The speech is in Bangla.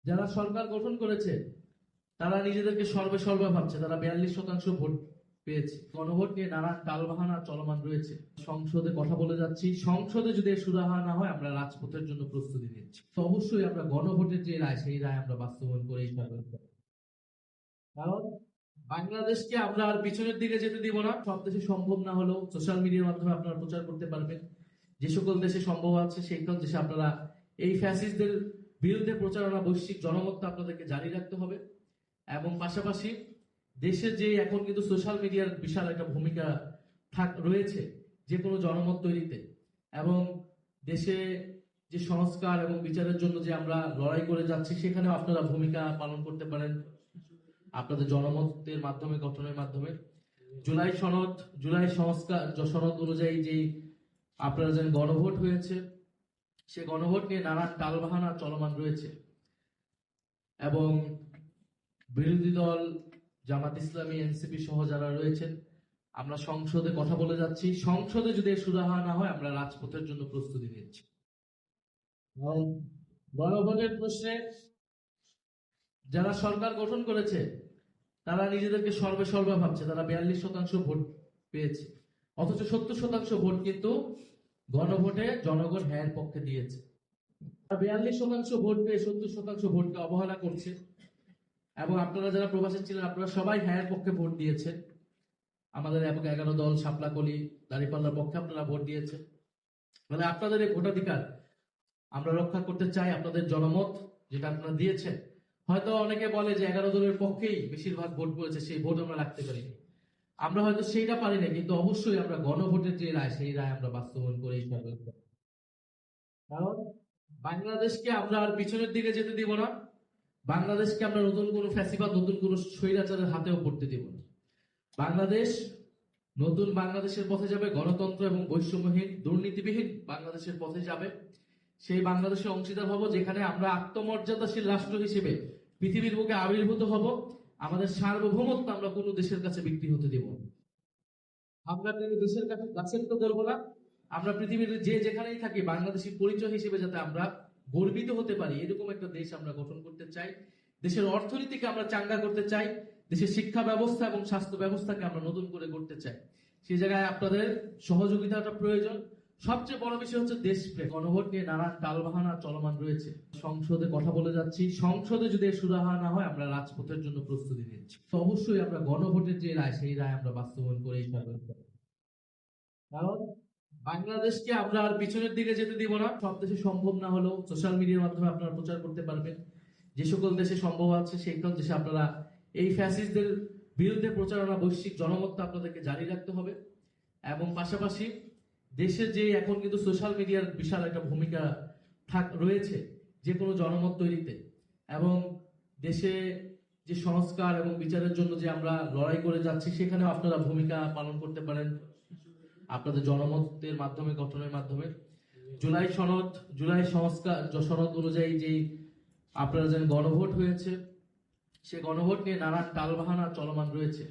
যারা সরকার গঠন করেছে তারা নিজেদেরকে সর্বে ভাবছে, তারা 42% ভোট পেয়েছে। গণভোট নিয়ে নানান টালবাহানা চলমান রয়েছে। সংসদে কথা বলে যাচ্ছি, সংসদে যদি সুরাহা না হয় আমরা রাজপথের জন্য প্রস্তুতি নিচ্ছি। তো অবশ্যই আমরা গণভোটের যে রায়, সেই রায় আমরা বাস্তবায়ন করেই ছাড়বো। কারণ বাংলাদেশকে আমরা আর পিছনের দিকে যেতে দিব না। সব দেশে সম্ভব না হলেও সোশ্যাল মিডিয়ার মাধ্যমে আপনারা প্রচার করতে পারবেন। যে সকল দেশে সম্ভব আছে সেই সকল দেশে আপনারা এই ফ্যাসিস্টদের বিরুদ্ধে প্রচারণা, বৈশ্বিক জনমতটা আপনাদেরকে জারি রাখতে হবে। এবং পাশাপাশি দেশে যে এখন কিন্তু সোশ্যাল মিডিয়ার বিশাল একটা ভূমিকা রয়েছে যে কোনো জনমত তৈরিতে, এবং দেশে যে সংস্কার এবং বিচারের জন্য যে আমরা লড়াই করে যাচ্ছি সেখানেও আপনারা ভূমিকা পালন করতে পারেন আপনাদের জনমতের মাধ্যমে, গঠনের মাধ্যমে। জুলাই সংস্কার সনদ অনুযায়ী যে আপনারা জানেন গণভোট হয়েছে, সে গণভোট নিয়ে নানান টালবাহানা চলমান রয়েছে এবং বিরোধী দল জামাত ইসলামী, এনসিপি সহ যারা রয়েছেন, আমরা সংসদে কথা বলে যাচ্ছি। সংসদে যদি সুরাহা না হয় আমরা রাজপথের জন্য প্রস্তুতি নিচ্ছি। গণভোটের প্রশ্নে যারা সরকার গঠন করেছে তারা নিজেদেরকে সর্বে ভাবছে, তারা 42% ভোট পেয়েছে, অথচ 70% ভোট কিন্তু গণভোটে জনগণ হ্যাঁ পক্ষে দিয়েছে। 42% ভোট পেয়ে 70% ভোটকে অবহেলা করছে। এবং আপনারা যারা প্রবাসী ছিলেন আপনারা সবাই হ্যাঁ পক্ষে ভোট দিয়েছেন। আমাদের 11 দল শাপলাকলি দাঁড়িপাল্লার পক্ষে আপনারা ভোট দিয়েছেন। মানে আপনাদের এই ভোটাধিকার আমরা রক্ষা করতে চাই। আপনাদের জনমত যেটা আপনারা দিয়েছেন, হয়তো অনেকে বলে যে 11 দলের পক্ষেই বেশিরভাগ ভোট পড়েছে, সেই ভোট আমরা রাখতে পারিনি। আমরা হয়তো সেইটা পারি না, কিন্তু অবশ্যই আমরা গণভোটের যে রায়, সেই রায় আমরা বাস্তবায়ন করেই ছাড়বো। কারণ বাংলাদেশকে আমরা আর পিছনের দিকে যেতে দিব না। বাংলাদেশকে আমরা নতুন কোন ফ্যাসিবাদ, নতুন কোন স্বৈরাচারের হাতেও পড়তে দিব না। বাংলাদেশ নতুন বাংলাদেশের পথে যাবে, গণতন্ত্র এবং বৈষম্যহীন, দুর্নীতিবিহীন বাংলাদেশের পথে যাবে। সেই বাংলাদেশের অংশীদার হব, যেখানে আমরা আত্মমর্যাদাশীল রাষ্ট্র হিসেবে পৃথিবীর বুকে আবির্ভূত হব। আমাদের সার্বভৌমত্ব আমরা কোনো দেশের কাছে বিক্রি হতে দেব না। আমরা দেশের কাছে গাছের তো ধরবো না। আমরা পৃথিবীর যে যেখানেই থাকি বাংলাদেশী পরিচয় হিসেবে যাতে আমরা গর্বিত হতে পারি, এরকম একটা দেশ আমরা গঠন করতে চাই। দেশের অর্থনীতিকে আমরা চাঙ্গা করতে চাই। দেশের শিক্ষা ব্যবস্থা এবং স্বাস্থ্য ব্যবস্থাকে আমরা নতুন করে করতে চাই। সেই জায়গায় আপনাদের সহযোগিতাটা প্রয়োজন। সবচেয়ে বড় বিষয় হচ্ছে দেশপ্রেম। গণভোট নিয়ে নানান টালবাহানা চলমান রয়েছে। সংসদে কথা বলে যাচ্ছি, সংসদে যদি সুরাহা না হয় আমরা রাজপথের জন্য প্রস্তুতি নিচ্ছি। তো অবশ্যই আমরা গণভোটের যে রায়, সেই রায় আমরা বাস্তবায়ন করেই ছাড়বো। কারণ বাংলাদেশকে আমরা আর পিছনের দিকে যেতে দিব না। সব দেশে সম্ভব না হলেও সোশ্যাল মিডিয়ার মাধ্যমে আপনারা প্রচার করতে পারবেন। যে সকল দেশে সম্ভব আছে সেই সকল দেশে আপনারা এই ফ্যাসিস্টদের বিরুদ্ধে প্রচারণা, বৈশ্বিক জনমতটা আপনাদেরকে জারি রাখতে হবে। এবং পাশাপাশি দেশে যে এখন কিন্তু সোশ্যাল মিডিয়ার বিশাল একটা ভূমিকা রয়েছে যে কোনো জনমত তৈরিতে, এবং দেশে যে সংস্কার এবং বিচারের জন্য যে আমরা লড়াই করে যাচ্ছি সেখানেও আপনারা ভূমিকা পালন করতে পারেন আপনাদের জনমতের মাধ্যমে, গঠনের মাধ্যমে। জুলাই সংস্কার সনদ অনুযায়ী যে আপনারা জানেন গণভোট হয়েছে, সে গণভোট নিয়ে নানান টালবাহানা চলমান রয়েছে।